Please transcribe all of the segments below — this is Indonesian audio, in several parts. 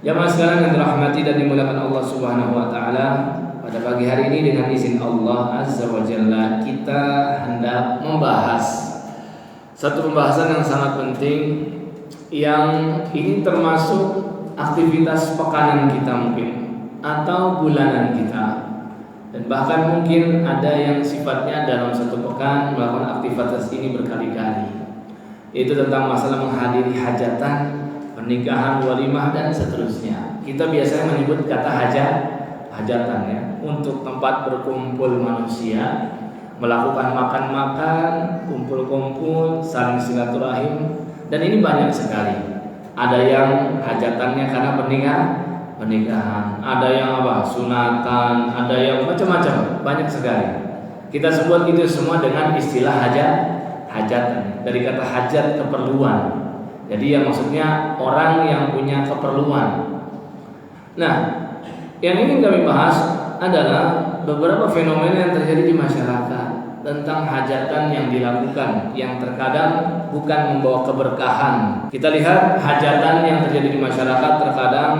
Jamaah sekalian yang dirahmati dan dimuliakan Allah Subhanahu wa taala, pada pagi hari ini dengan izin Allah Azza wa Jalla kita hendak membahas satu pembahasan yang sangat penting, yang ini termasuk aktivitas pekanan kita mungkin atau bulanan kita, dan bahkan mungkin ada yang sifatnya dalam satu pekan melakukan aktivitas ini berkali-kali, yaitu tentang masalah menghadiri hajatan, pernikahan, walimah dan seterusnya. Kita biasanya menyebut kata hajatan ya, untuk tempat berkumpul manusia, melakukan makan-makan, kumpul-kumpul, saling silaturahim, dan ini banyak sekali. Ada yang hajatannya karena pernikahan, ada yang sunatan, ada yang macam-macam, banyak sekali. Kita sebut itu semua dengan istilah hajatan, dari kata hajat, keperluan. Jadi yang maksudnya orang yang punya keperluan. Nah, yang ingin kami bahas adalah beberapa fenomena yang terjadi di masyarakat tentang hajatan yang dilakukan, yang terkadang bukan membawa keberkahan. Kita lihat hajatan yang terjadi di masyarakat terkadang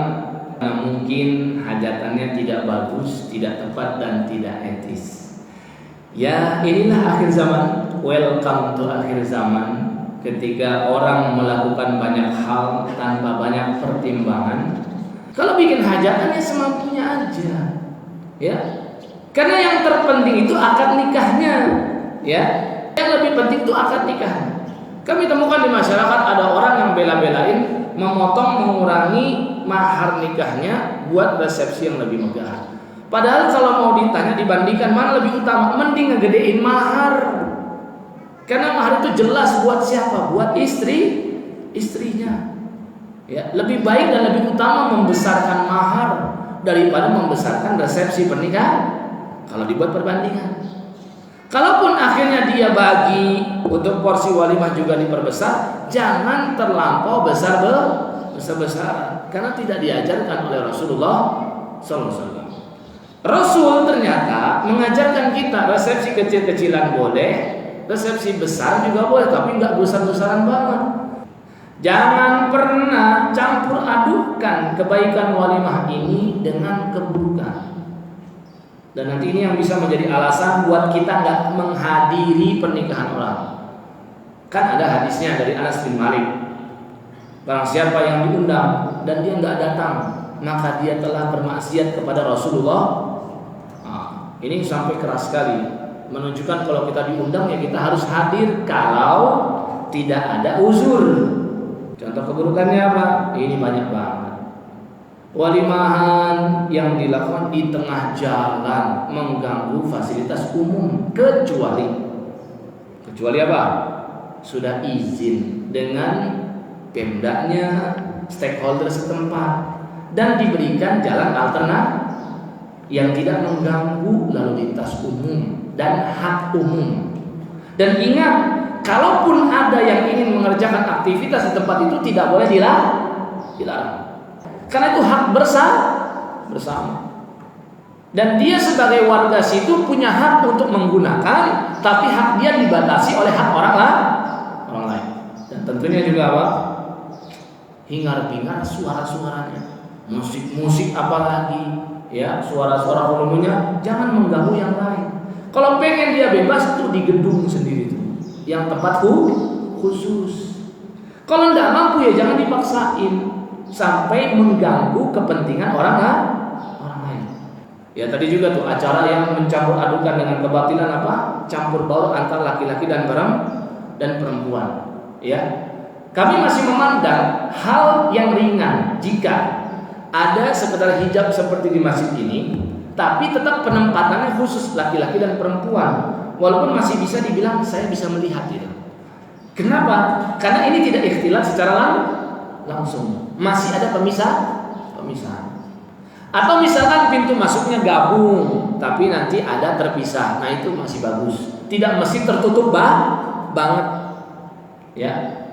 mungkin hajatannya tidak bagus, tidak tepat dan tidak etis. Ya, inilah akhir zaman. Welcome to akhir zaman. Ketika orang melakukan banyak hal tanpa banyak pertimbangan. Kalau bikin hajatan ya semampunya aja, ya. Karena yang terpenting itu akad nikahnya, ya. Yang lebih penting itu akad nikahnya. Kami temukan di masyarakat ada orang yang bela-belain memotong, mengurangi mahar nikahnya buat resepsi yang lebih megah. Padahal kalau mau ditanya, dibandingkan mana lebih utama, mending ngegedein mahar. Karena mahar itu jelas buat siapa? Buat istrinya. Ya, lebih baik dan lebih utama membesarkan mahar daripada membesarkan resepsi pernikahan. Kalau dibuat perbandingan. Kalaupun akhirnya dia bagi untuk porsi walimah juga diperbesar, jangan terlampau besar-besaran. Karena tidak diajarkan oleh Rasulullah SAW. Rasul ternyata mengajarkan kita resepsi kecil-kecilan boleh, resepsi besar juga boleh, tapi nggak besar-besaran banget. Jangan pernah campur adukan kebaikan walimah ini dengan keburukan. Dan nanti ini yang bisa menjadi alasan buat kita nggak menghadiri pernikahan orang. Kan ada hadisnya dari Anas bin Malik. Barang siapa yang diundang dan dia nggak datang, maka dia telah bermaksiat kepada Rasulullah. Ini sampai keras sekali, menunjukkan kalau kita diundang ya kita harus hadir kalau tidak ada uzur. Contoh keburukannya apa? Ini banyak banget. Walimahan yang dilakukan di tengah jalan mengganggu fasilitas umum, kecuali apa? Sudah izin dengan pemdanya, stakeholder setempat, dan diberikan jalan alternatif yang tidak mengganggu lalu lintas umum dan hak umum. Dan ingat, kalaupun ada yang ingin mengerjakan aktivitas di tempat itu tidak boleh dilarang. Karena itu hak bersama. Dan dia sebagai warga situ punya hak untuk menggunakan, tapi hak dia dibatasi oleh hak orang lain. Dan tentunya juga apa? Hingar-bingar suara-suaranya. Musik apalagi, ya, suara-suara volumenya jangan mengganggu yang lain. Kalau pengen dia bebas tuh di gedung sendiri tuh, yang tempat khusus. Kalau tidak mampu ya jangan dipaksain sampai mengganggu kepentingan orang lain. Ya tadi juga tuh acara yang mencampur adukan dengan kebatilan apa? Campur baur antara laki-laki dan perempuan. Ya, kami masih memandang hal yang ringan jika ada sekedar hijab seperti di masjid ini, tapi tetap penempatannya khusus laki-laki dan perempuan. Walaupun masih bisa dibilang saya bisa melihat gitu. Kenapa? Karena ini tidak ikhtilat secara langsung. Masih ada pemisahan. Atau misalkan pintu masuknya gabung, tapi nanti ada terpisah. Nah itu masih bagus. Tidak mesti tertutup banget. Ya.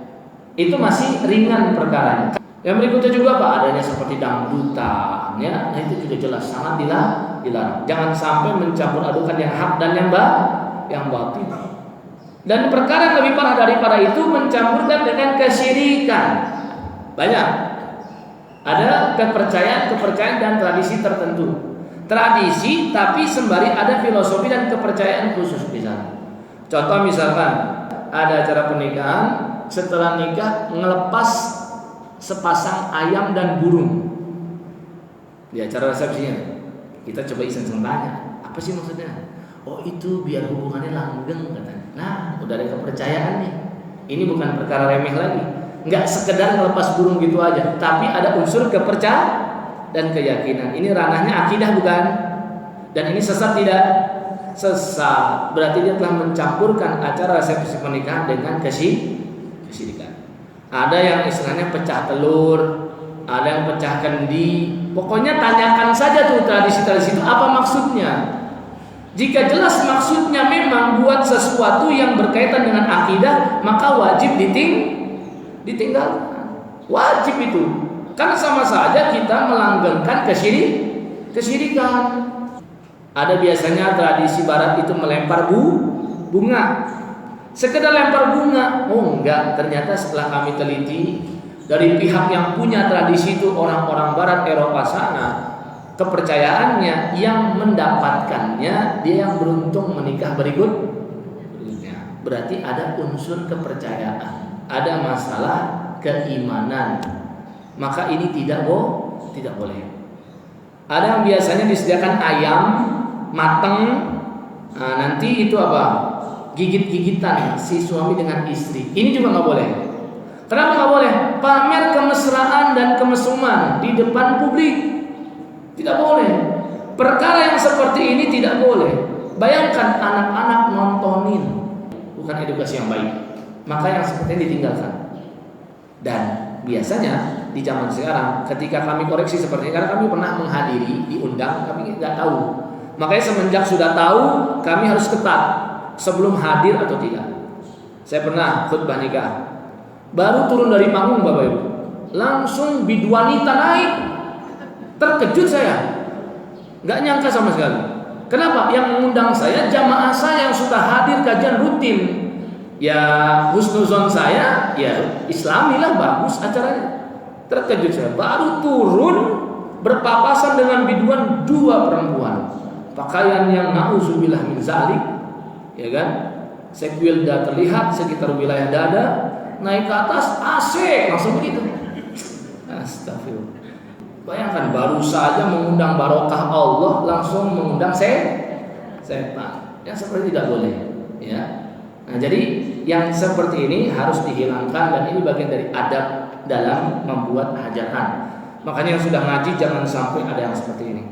Itu masih ringan perkaranya. Yang berikutnya juga Pak, adanya seperti dangdutan, ya, nah itu juga jelas sangat dilarang. Jangan sampai mencampur adukan yang hak dan yang batil. Dan perkara yang lebih parah daripada itu mencampurkan dengan kesyirikan. Banyak. Ada kepercayaan dan tradisi tertentu. Tradisi tapi sembari ada filosofi dan kepercayaan khusus di sana. Contoh misalkan ada acara pernikahan, setelah nikah ngelepas sepasang ayam dan burung di acara resepsinya. Kita coba iseng-iseng tanya, apa sih maksudnya? Oh itu biar hubungannya langgeng katanya. Nah udah ada kepercayaan nih. Ini bukan perkara remeh lagi. Nggak sekedar ngelepas burung gitu aja, tapi ada unsur kepercayaan dan keyakinan. Ini ranahnya akidah bukan? Dan ini sesat tidak? Sesat. Berarti dia telah mencampurkan acara resepsi pernikahan dengan kesyirikan. Ada yang istilahnya pecah telur, ada yang pecah kendi. Pokoknya tanyakan saja tuh tradisi-tradisi itu apa maksudnya. Jika jelas maksudnya memang buat sesuatu yang berkaitan dengan akidah, maka wajib ditinggalkan. Wajib itu. Karena sama saja kita melanggengkan kesyirikan. Ada biasanya tradisi barat itu melempar bunga. Sekedar lempar bunga. Oh enggak, ternyata setelah kami teliti dari pihak yang punya tradisi itu orang-orang barat Eropa sana, kepercayaannya yang mendapatkannya dia yang beruntung menikah berikutnya. Berarti ada unsur kepercayaan, ada masalah keimanan. Maka ini tidak boleh. Ada yang biasanya disediakan ayam mateng, nah, nanti itu apa? Gigit-gigitan si suami dengan istri. Ini juga nggak boleh. Kenapa nggak boleh? Pamer kemesraan dan kemesuman di depan publik. Tidak boleh. Perkara yang seperti ini tidak boleh. Bayangkan anak-anak nontonin, bukan edukasi yang baik. Maka yang seperti ini ditinggalkan. Dan biasanya di zaman sekarang ketika kami koreksi seperti ini, karena kami pernah menghadiri, diundang, tapi nggak tahu. Makanya semenjak sudah tahu, kami harus ketat sebelum hadir atau tidak. Saya pernah khutbah nikah, baru turun dari panggung Bapak Ibu, langsung biduanita naik. Terkejut saya, nggak nyangka sama sekali. Kenapa? Yang mengundang saya jamaah saya yang sudah hadir kajian rutin. Ya husnuzon saya, ya Islami lah, bagus acaranya. Terkejut saya, baru turun berpapasan dengan biduan dua perempuan, pakaian yang na'udzubillah min zalik, ya kan? Sekwilda terlihat sekitar wilayah dada, naik ke atas AC langsung begitu. Astagfirullah. Bayangkan baru saja mengundang barokah Allah langsung mengundang setan. Yang seperti tidak boleh, ya. Nah, jadi yang seperti ini harus dihilangkan dan ini bagian dari adab dalam membuat hajatan. Makanya yang sudah ngaji jangan sampai ada yang seperti ini.